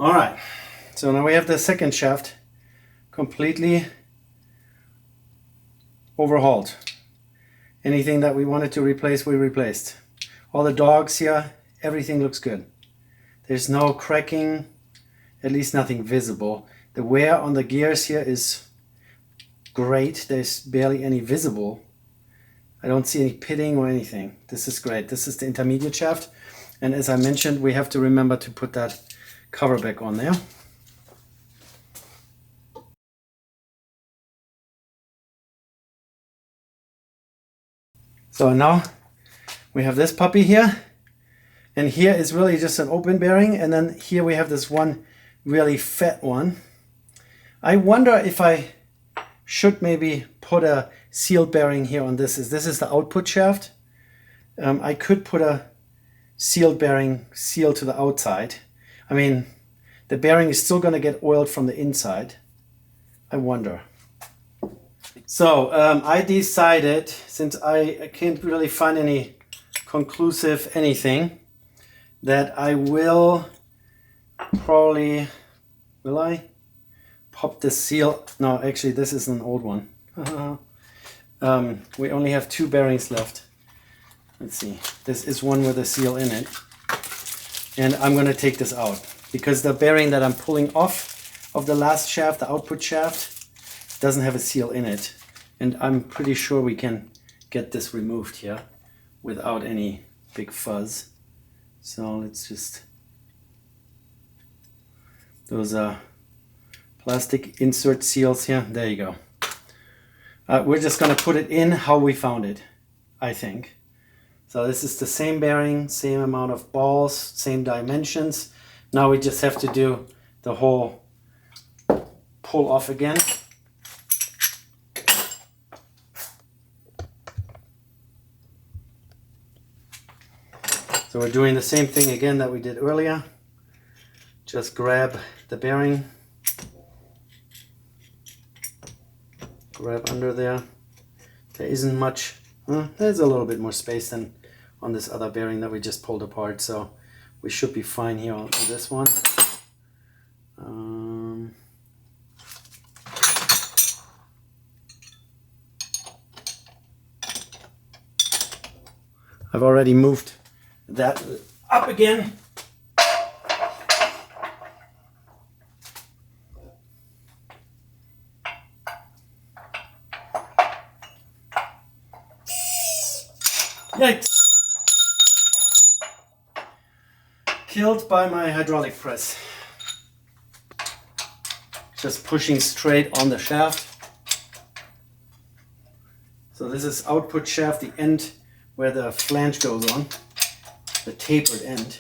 All right, so now we have the second shaft completely overhauled. Anything that we wanted to replace, we replaced. All the dogs here, everything looks good. There's no cracking, at least nothing visible. The wear on the gears here is great. There's barely any visible. I don't see any pitting or anything. This is great. This is the intermediate shaft. And as I mentioned, we have to remember to put that cover back on there. So now we have this puppy here, and here is really just an open bearing, and then here we have this one really fat one. I wonder if I should maybe put a sealed bearing here on this. This is the output shaft. I could put a sealed bearing sealed to the outside. I mean, the bearing is still going to get oiled from the inside. I wonder. So I decided, since I can't really find any conclusive anything, that I will probably, will I pop the seal? No, actually this is an old one. We only have 2 bearings left. Let's see, this is one with a seal in it. And I'm going to take this out because the bearing that I'm pulling off of the last shaft, the output shaft, doesn't have a seal in it. And I'm pretty sure we can get this removed here without any big fuzz. So let's just, those are plastic insert seals here. There you go. We're just going to put it in how we found it, I think. So this is the same bearing, same amount of balls, same dimensions. Now we just have to do the whole pull off again. So we're doing the same thing again that we did earlier. Just grab the bearing, grab under there. There isn't much, there's a little bit more space than on this other bearing that we just pulled apart, so we should be fine here on this one. I've already moved that up again. Yikes! Killed by my hydraulic press. Just pushing straight on the shaft. So this is output shaft, the end where the flange goes on. The tapered end.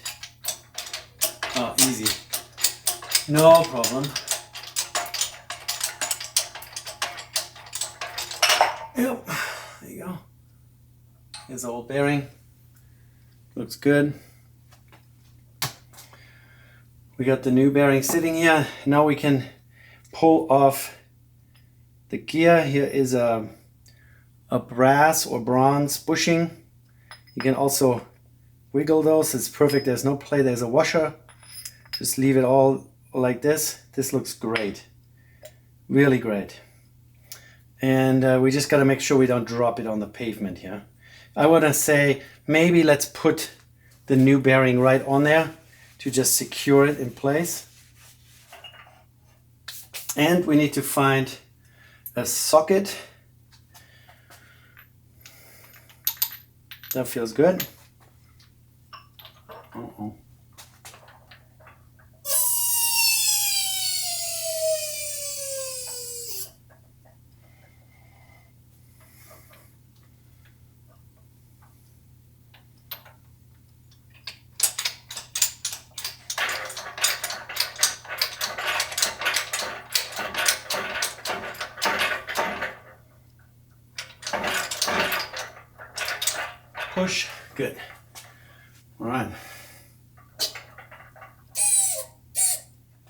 Oh, easy. No problem. Yep, there you go. Here's the old bearing. Looks good. We got the new bearing sitting here. Now we can pull off the gear. Here is a brass or bronze bushing. You can also wiggle those. It's perfect. There's no play. There's a washer. Just leave it all like this. This looks great. Really great. And we just got to make sure we don't drop it on the pavement here. I want to say maybe let's put the new bearing right on there to just secure it in place. And we need to find a socket. That feels good. Uh-oh. Push, good. All right.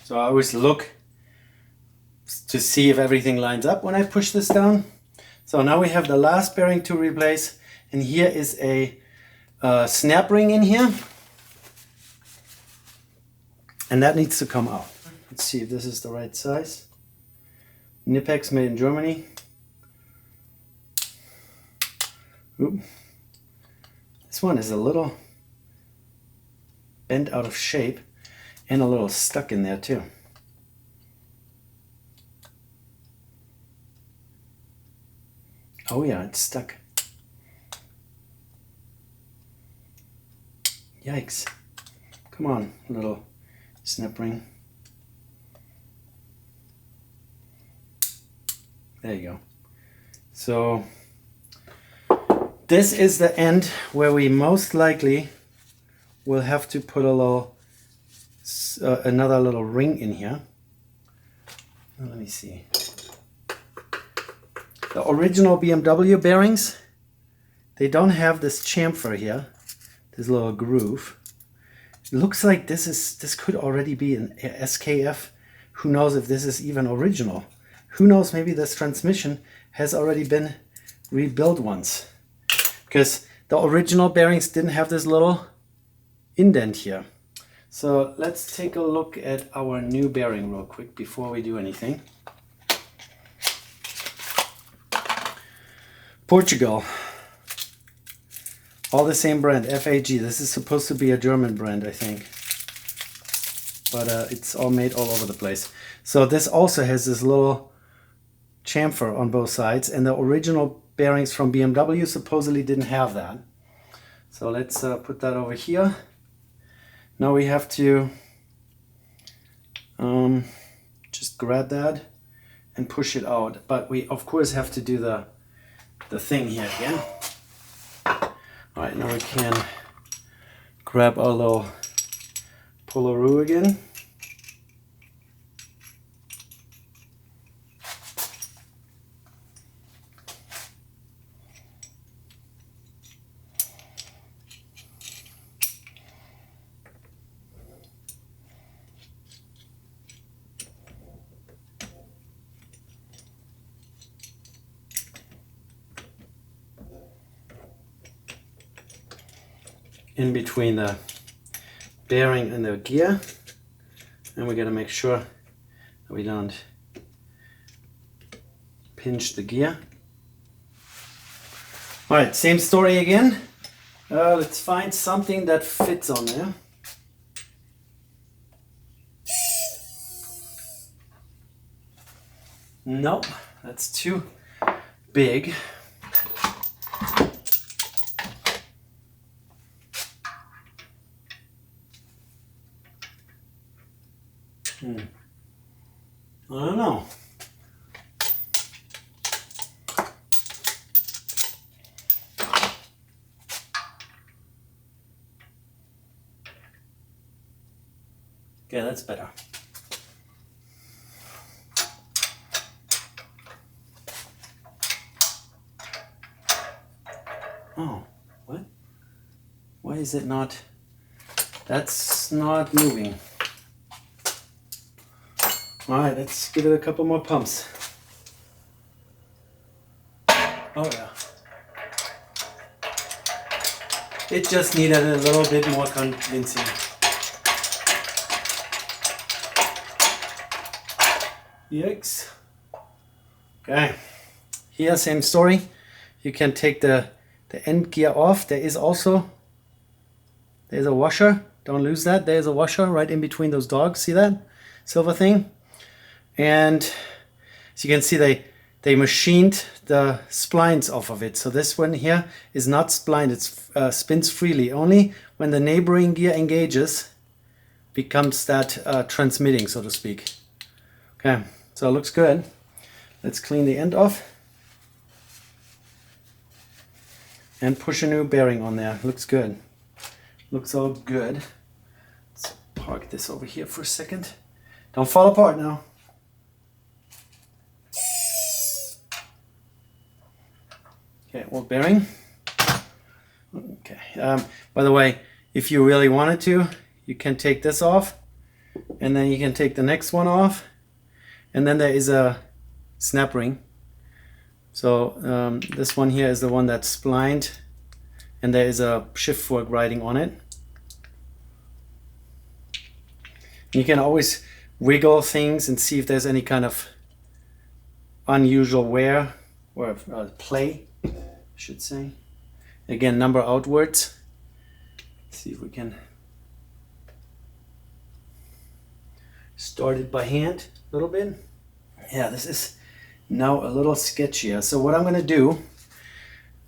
So I always look to see if everything lines up when I push this down. So now we have the last bearing to replace, and here is a snap ring in here. And that needs to come out. Let's see if this is the right size. Nipex made in Germany. Oop. This one is a little bent out of shape and a little stuck in there too. Oh yeah, it's stuck. Yikes. Come on, little snap ring. There you go. So this is the end where we most likely will have to put a little, another little ring in here. Let me see. The original BMW bearings, they don't have this chamfer here, this little groove. It looks like this could already be an SKF. Who knows if this is even original? Who knows, maybe this transmission has already been rebuilt once. Because the original bearings didn't have this little indent here. So let's take a look at our new bearing real quick before we do anything. Portugal. All the same brand, FAG. This is supposed to be a German brand, I think. But it's all made all over the place. So this also has this little chamfer on both sides, and the original bearings from BMW supposedly didn't have that. So let's put that over here. Now we have to just grab that and push it out. But we of course have to do the thing here again. All right, now we can grab our little pulleroo again. In between the bearing and the gear, and we got to make sure that we don't pinch the gear. All right, same story again. Let's find something that fits on there. Nope, that's too big. I don't know. Okay, that's better. Oh, what? Why is it not? That's not moving. All right, let's give it a couple more pumps. Oh yeah. It just needed a little bit more convincing. Yikes. Okay, here same story. You can take the end gear off. There's a washer. Don't lose that. There's a washer right in between those dogs. See that silver thing? And as you can see, they machined the splines off of it. So this one here is not splined, it spins freely. Only when the neighboring gear engages becomes that transmitting, so to speak. Okay, so it looks good. Let's clean the end off and push a new bearing on there. Looks good. Looks all good. Let's park this over here for a second. Don't fall apart now. Okay, old bearing. Okay. By the way, if you really wanted to, you can take this off, and then you can take the next one off, and then there is a snap ring. So this one here is the one that's splined, and there is a shift fork riding on it. You can always wiggle things and see if there's any kind of unusual wear or play, I should say. Again, number outwards. See if we can start it by hand a little bit. Yeah, this is now a little sketchier. So what I'm going to do,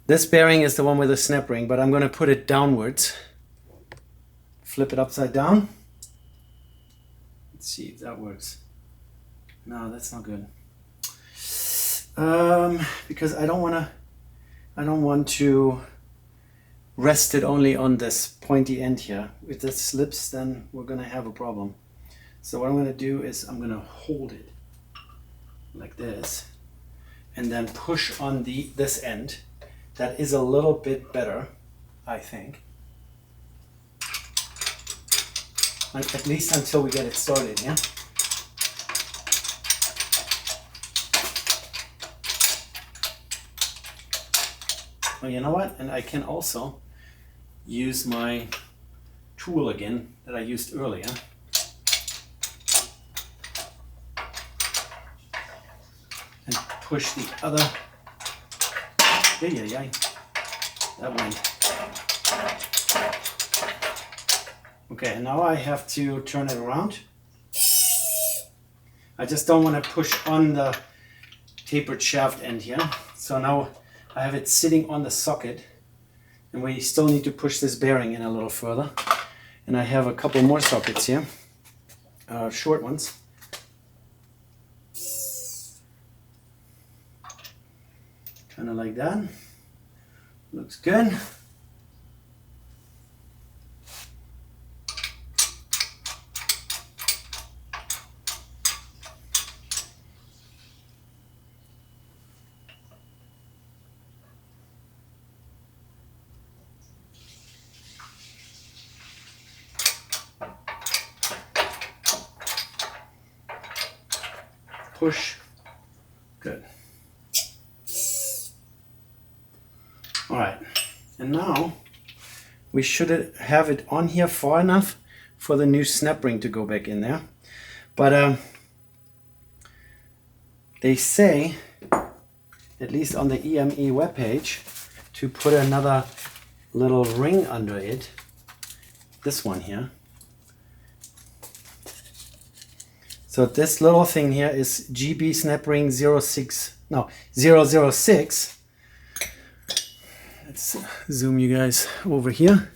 this bearing is the one with the snap ring, but I'm going to put it downwards. Flip it upside down. Let's see if that works. No, that's not good. Because I don't want to rest it only on this pointy end here. If this slips, then we're going to have a problem. So what I'm going to do is I'm going to hold it like this and then push on this end. That is a little bit better, I think. At least until we get it started, yeah? Well, you know what? And I can also use my tool again that I used earlier. And push the other. Yeah. That went. Okay, now I have to turn it around. I just don't want to push on the tapered shaft end here. So now I have it sitting on the socket, and we still need to push this bearing in a little further. And I have a couple more sockets here, short ones. Kind of like that. Looks good. Push. Good. All right, and now we should have it on here far enough for the new snap ring to go back in there. But they say, at least on the EME webpage, to put another little ring under it. This one here. So this little thing here is GB snap ring 006. Let's zoom you guys over here.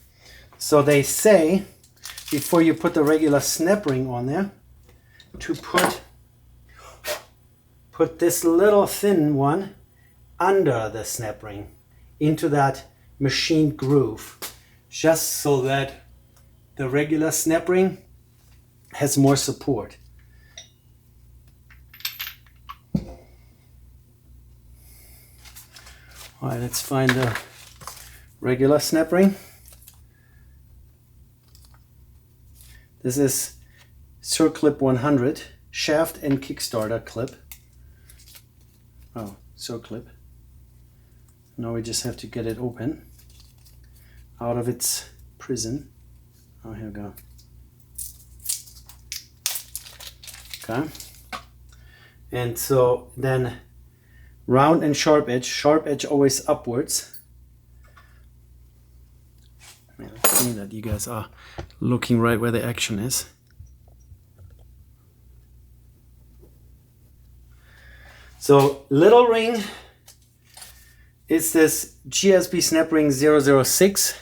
So they say, before you put the regular snap ring on there, to put this little thin one under the snap ring into that machined groove, just so that the regular snap ring has more support. All right, let's find the regular snap ring. This is Circlip 100 shaft and Kickstarter clip. Oh, Circlip. Now we just have to get it open out of its prison. Oh, here we go. Okay. And so then round and sharp edge always upwards. Let's see that you guys are looking right where the action is. So little ring is this GSB snap ring 006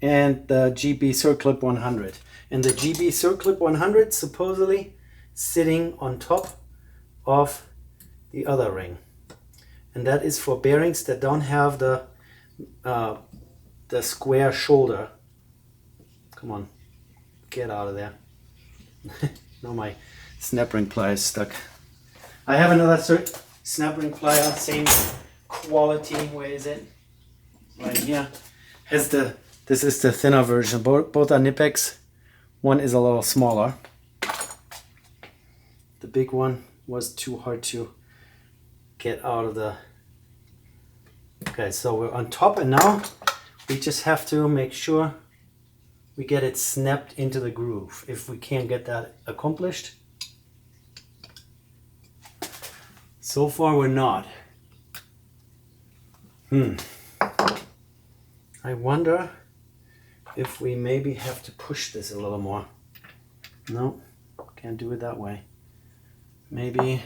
and the GB Circlip 100. And the GB Circlip 100 supposedly sitting on top of the other ring. And that is for bearings that don't have the square shoulder. Come on, get out of there. No, my snap ring plier is stuck. I have another snap ring plier, same quality. Where is it? Right here. This is the thinner version. Both are Nipex. One is a little smaller. The big one was too hard to get out of the... Okay, so we're on top, and now we just have to make sure we get it snapped into the groove. If we can't get that accomplished, so far we're not. I wonder if we maybe have to push this a little more. No, can't do it that way. Maybe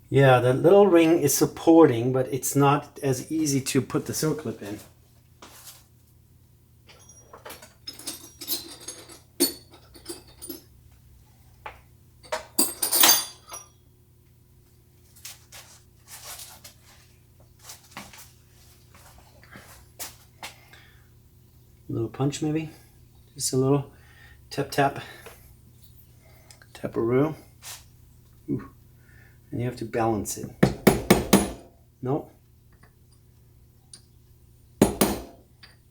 yeah, the little ring is supporting, but it's not as easy to put the circlip in. A little punch maybe, just a little tap tap, tap-a-roo. Ooh. And you have to balance it. No.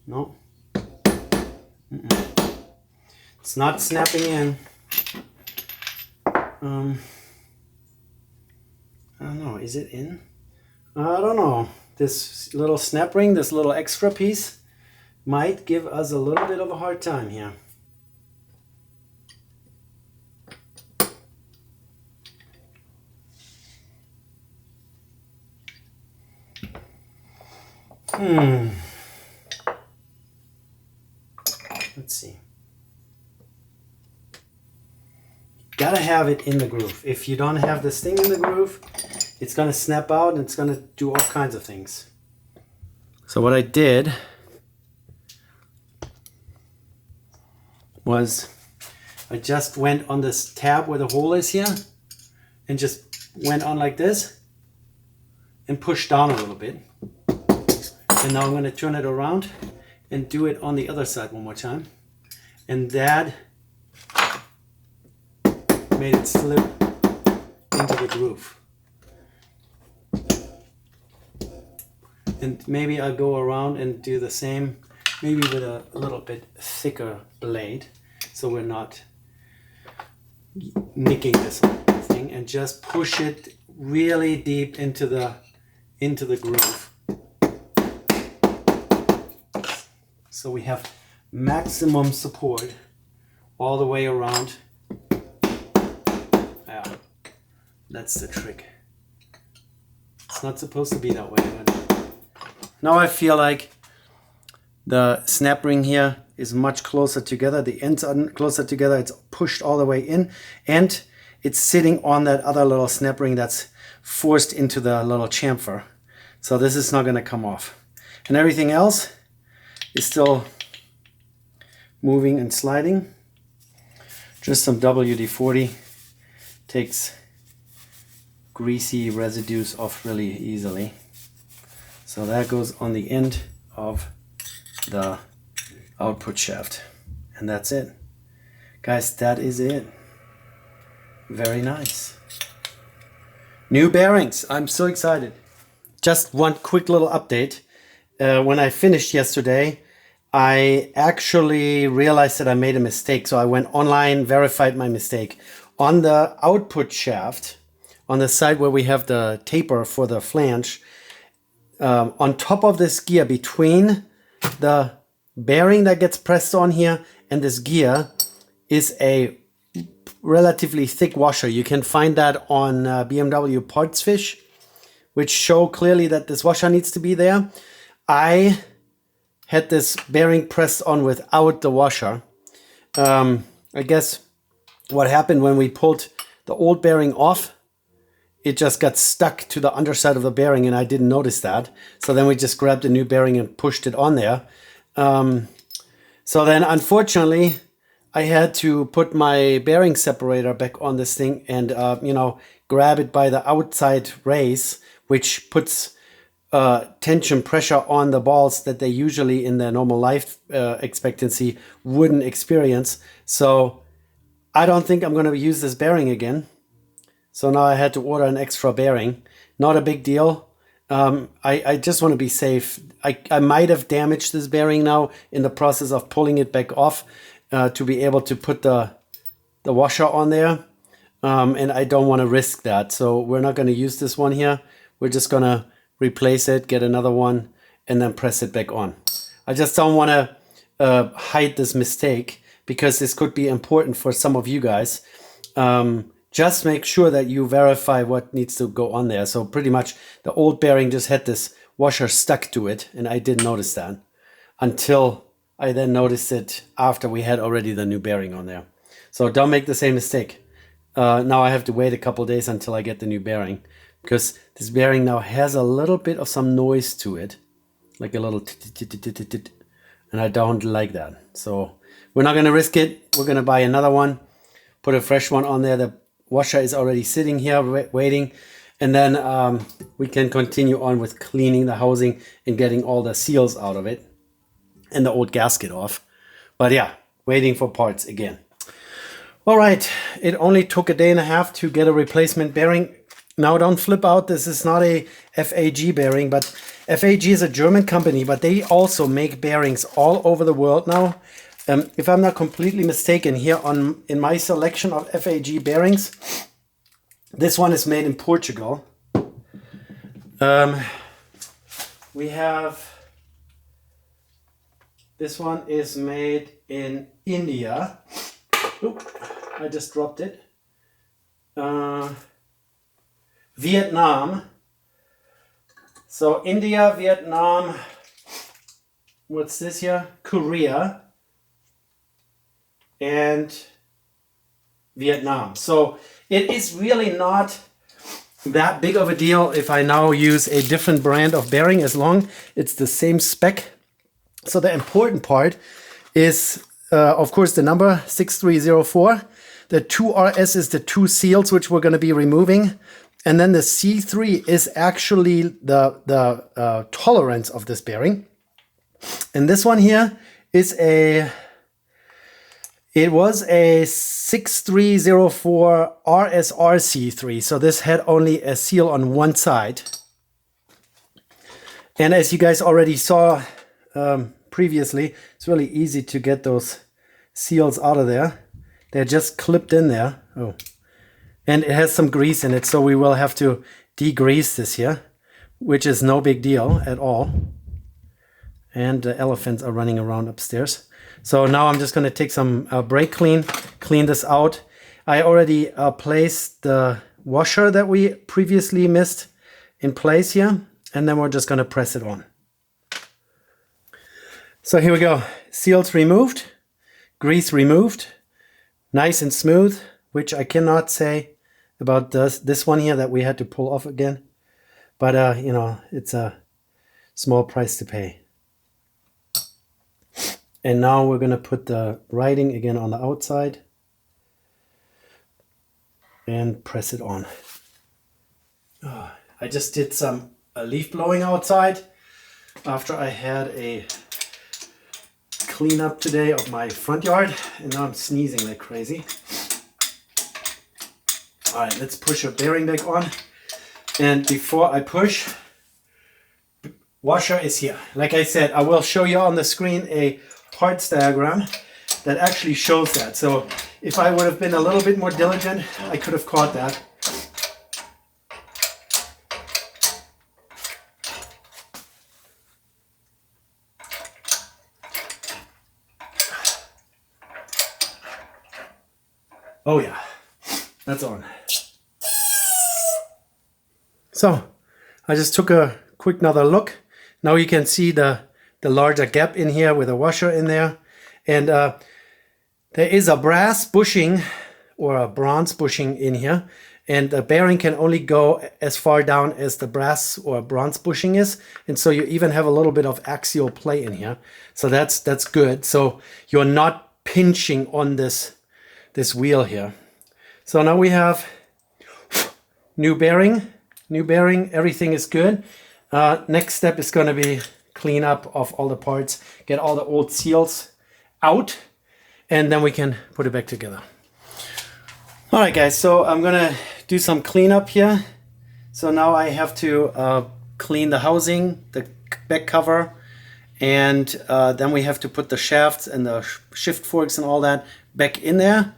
No. It's not snapping in. I don't know, is it in? I don't know. This little snap ring, this little extra piece, might give us a little bit of a hard time here. Let's see. Gotta have it in the groove. If you don't have this thing in the groove, it's gonna snap out and it's gonna do all kinds of things. So what I did was I just went on this tab where the hole is here and just went on like this and pushed down a little bit. And now I'm going to turn it around and do it on the other side one more time. And that made it slip into the groove. And maybe I'll go around and do the same, maybe with a little bit thicker blade, so we're not nicking this whole thing, and just push it really deep into the groove. So we have maximum support all the way around. Yeah, that's the trick. It's not supposed to be that way, but now I feel like the snap ring here is much closer together. The ends are closer together. It's pushed all the way in, and it's sitting on that other little snap ring that's forced into the little chamfer. So this is not going to come off. And everything else is still moving and sliding. Just some WD-40 takes greasy residues off really easily. So that goes on the end of the output shaft. And that's it. Guys, that is it. Very nice. New bearings. I'm so excited. Just one quick little update. When I finished yesterday, I actually realized that I made a mistake. So I went online, verified my mistake. On the output shaft, on the side where we have the taper for the flange, on top of this gear, between the bearing that gets pressed on here and this gear, is a relatively thick washer. You can find that on BMW Parts Fish, which show clearly that this washer needs to be there. I had this bearing pressed on without the washer. I guess what happened when we pulled the old bearing off, it just got stuck to the underside of the bearing, and I didn't notice that. So then we just grabbed a new bearing and pushed it on there. So then unfortunately I had to put my bearing separator back on this thing and grab it by the outside race, which puts tension pressure on the balls that they usually in their normal life expectancy wouldn't experience. So I don't think I'm going to use this bearing again. So now I had to order an extra bearing. Not a big deal. I just want to be safe. I might have damaged this bearing now in the process of pulling it back off to be able to put the washer on there. And I don't want to risk that. So we're not going to use this one here. we're just gonna replace it, get another one, and then press it back on. I just don't want to hide this mistake, because this could be important for some of you guys. Just make sure that you verify what needs to go on there. So pretty much the old bearing just had this washer stuck to it, and I didn't notice that until I then noticed it after we had already the new bearing on there. So don't make the same mistake. Now I have to wait a couple days until I get the new bearing, because this bearing now has a little bit of some noise to it, like a little tit, and I don't like that. So we're not going to risk it. We're going to buy another one, put a fresh one on there. The washer is already sitting here waiting, and then we can continue on with cleaning the housing and getting all the seals out of it and the old gasket off. But yeah, waiting for parts again. All right, it only took a day and a half to get a replacement bearing. Now don't flip out, this is not a FAG bearing, but FAG is a German company, but they also make bearings all over the world now. If I'm not completely mistaken, here in my selection of FAG bearings, this one is made in Portugal. We have, this one is made in India. Oop, I just dropped it. Vietnam. So India, Vietnam, what's this here? Korea. And Vietnam. So it is really not that big of a deal if I now use a different brand of bearing, as long it's the same spec. So the important part is, of course, the number 6304. The 2RS is the 2 seals, which we're going to be removing. And then the C3 is actually the tolerance of this bearing. And this one here is it was a 6304 RSRC3, so this had only a seal on one side. And as you guys already saw previously, it's really easy to get those seals out of there. They're just clipped in there. Oh, and it has some grease in it, so we will have to degrease this here, which is no big deal at all. And the elephants are running around upstairs. So now I'm just going to take some brake clean this out. I already placed the washer that we previously missed in place here, and then we're just going to press it on. So here we go. Seals removed, grease removed, nice and smooth, which I cannot say about this one here that we had to pull off again. But, you know, it's a small price to pay. And now we're going to put the writing again on the outside and press it on. I just did some leaf blowing outside after I had a cleanup today of my front yard, and now I'm sneezing like crazy. All right, let's push our bearing back on. And before I push, washer is here. Like I said, I will show you on the screen a parts diagram that actually shows that. So if I would have been a little bit more diligent, I could have caught that. Oh yeah, that's on. So I just took a quick another look. Now you can see the larger gap in here with a washer in there. And there is a brass bushing or a bronze bushing in here. And the bearing can only go as far down as the brass or bronze bushing is. And so you even have a little bit of axial play in here. So that's good. So you're not pinching on this wheel here. So now we have new bearing, everything is good. Next step is going to be clean up of all the parts, get all the old seals out, and then we can put it back together. All right, guys, so I'm gonna do some cleanup here. So now I have to clean the housing, the back cover, and then we have to put the shafts and the shift forks and all that back in there.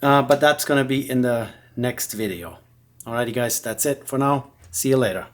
But that's gonna be in the next video. Alrighty, guys, that's it for now. See you later.